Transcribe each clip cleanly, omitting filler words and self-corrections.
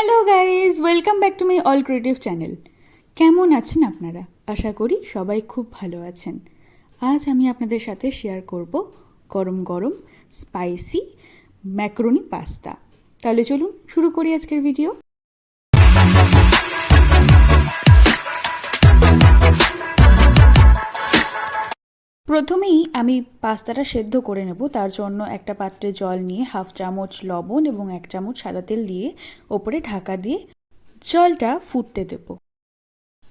Hello guys, welcome back to my all creative channel. কেমন আছেন আপনারা? আশা করি সবাই খুব ভালো আছেন। আজ আমি আপনাদের সাথে শেয়ার করব গরম গরম স্পাইসি ম্যাকারনি পাস্তা। তাহলে চলুন শুরু করি আজকের ভিডিও। প্রথমেই আমি পাস্তাটা সেদ্ধ করে নেব। তার জন্য একটা পাত্রে জল নিয়ে হাফ চামচ লবণ এবং 1 চামচ সাদা তেল দিয়ে ওপরে ঢাকা দিয়ে জলটা ফুটতে দেব।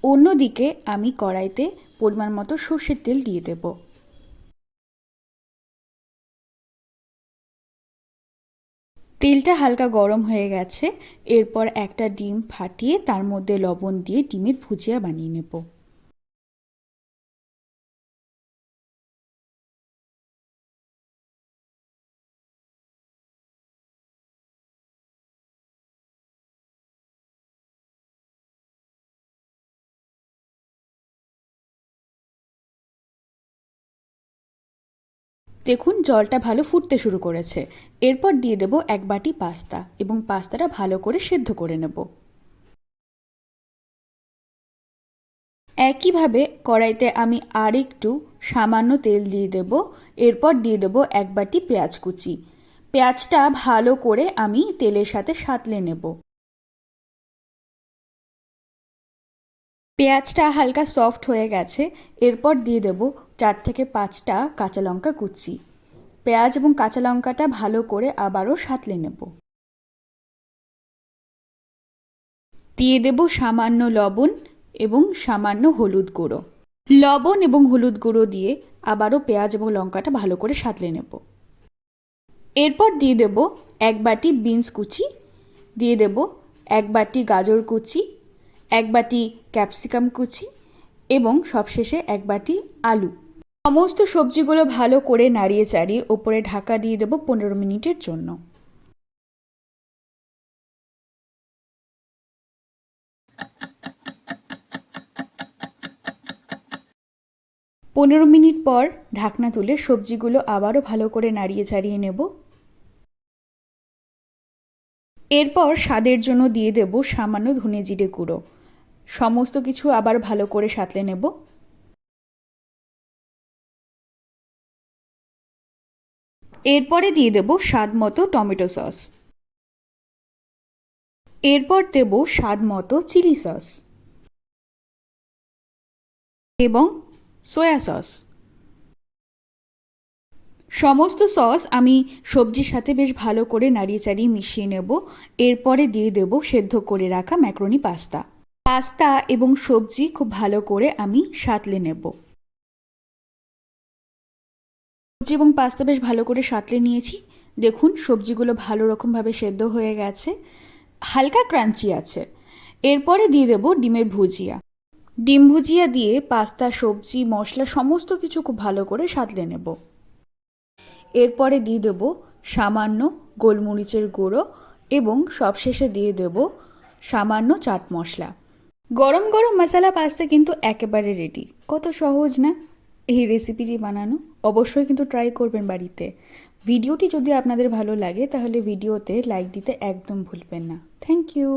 অন্যদিকে আমি কড়াইতে পরিমাণ মতো সর্ষের তেল দিয়ে দেব। তেলটা হালকা গরম হয়ে গেছে। এরপর একটা ডিম ফাটিয়ে তার মধ্যে লবণ দিয়ে ডিমের ভুজিয়া বানিয়ে নেব। দেখুন জলটা ভালো ফুটতে শুরু করেছে। এরপর দিয়ে দেব 1 বাটি পাস্তা এবং পাস্তাটা ভালো করে সেদ্ধ করে নেব। একইভাবে কড়াইতে আমি আরেকটু সামান্য তেল দিয়ে দেব। এরপর দিয়ে দেব 1 বাটি পেঁয়াজ কুচি। পেঁয়াজটা ভালো করে আমি তেলের সাথে সাঁতলে নেব। পেঁয়াজটা হালকা সফট হয়ে গেছে। এরপর দিয়ে দেব 4 থেকে 5টা কাঁচা লঙ্কা কুচি। পেঁয়াজ এবং কাঁচা লঙ্কাটা ভালো করে আবারও সাঁতলে নেব। দিয়ে দেব সামান্য লবণ এবং সামান্য হলুদ গুঁড়ো। লবণ এবং হলুদ গুঁড়ো দিয়ে আবারও পেঁয়াজ এবং লঙ্কাটা ভালো করে সাঁতলে নেব। এরপর দিয়ে দেব 1 বাটি বিনস কুচি, দিয়ে দেব 1 বাটি গাজর কুচি, 1 বাটি ক্যাপসিকাম কুচি এবং সবশেষে 1 বাটি আলু। সমস্ত সবজিগুলো ভালো করে নাড়িয়ে চাড়িয়ে ওপরে ঢাকা দিয়ে দেব 15 মিনিটের জন্য। পনেরো মিনিট পর ঢাকনা তুলে সবজিগুলো আবারও ভালো করে নাড়িয়ে চাড়িয়ে নেব। এরপর স্বাদের জন্য দিয়ে দেব সামান্য ধনে জিরে গুঁড়ো। সমস্ত কিছু আবার ভালো করে সাঁতলে নেব। এরপরে দিয়ে দেব স্বাদ মতো টমেটো সস। এরপর দেব স্বাদ মতো চিলি সস এবং সয়া সস। সমস্ত সস আমি সবজির সাথে বেশ ভালো করে নাড়িয়ে চাড়িয়ে মিশিয়ে নেব। এরপরে দিয়ে দেব সেদ্ধ করে রাখা ম্যাকারনি পাস্তা। পাস্তা এবং সবজি খুব ভালো করে আমি সাঁতলে নেব। সবজি এবং পাস্তা বেশ ভালো করে সাঁতলে নিয়েছি। দেখুন সবজিগুলো ভালো রকমভাবে সেদ্ধ হয়ে গেছে, হালকা ক্রাঞ্চি আছে। এরপরে দিয়ে দেব ডিমের ভুজিয়া। ডিম ভুজিয়া দিয়ে পাস্তা, সবজি, মশলা সমস্ত কিছু খুব ভালো করে সাঁতলে নেব। এরপরে দিয়ে দেব সামান্য গোলমরিচের গুঁড়ো এবং সবশেষে দিয়ে দেব সামান্য চাট মশলা। গরম গরম মশলা পাস্তা কিন্তু একেবারে রেডি। কত সহজ না এই রেসিপিটি বানানো? অবশ্যই কিন্তু ট্রাই করবেন বাড়িতে। ভিডিওটি যদি আপনাদের ভালো লাগে তাহলে ভিডিওতে লাইক দিতে একদম ভুলবেন না। Thank you.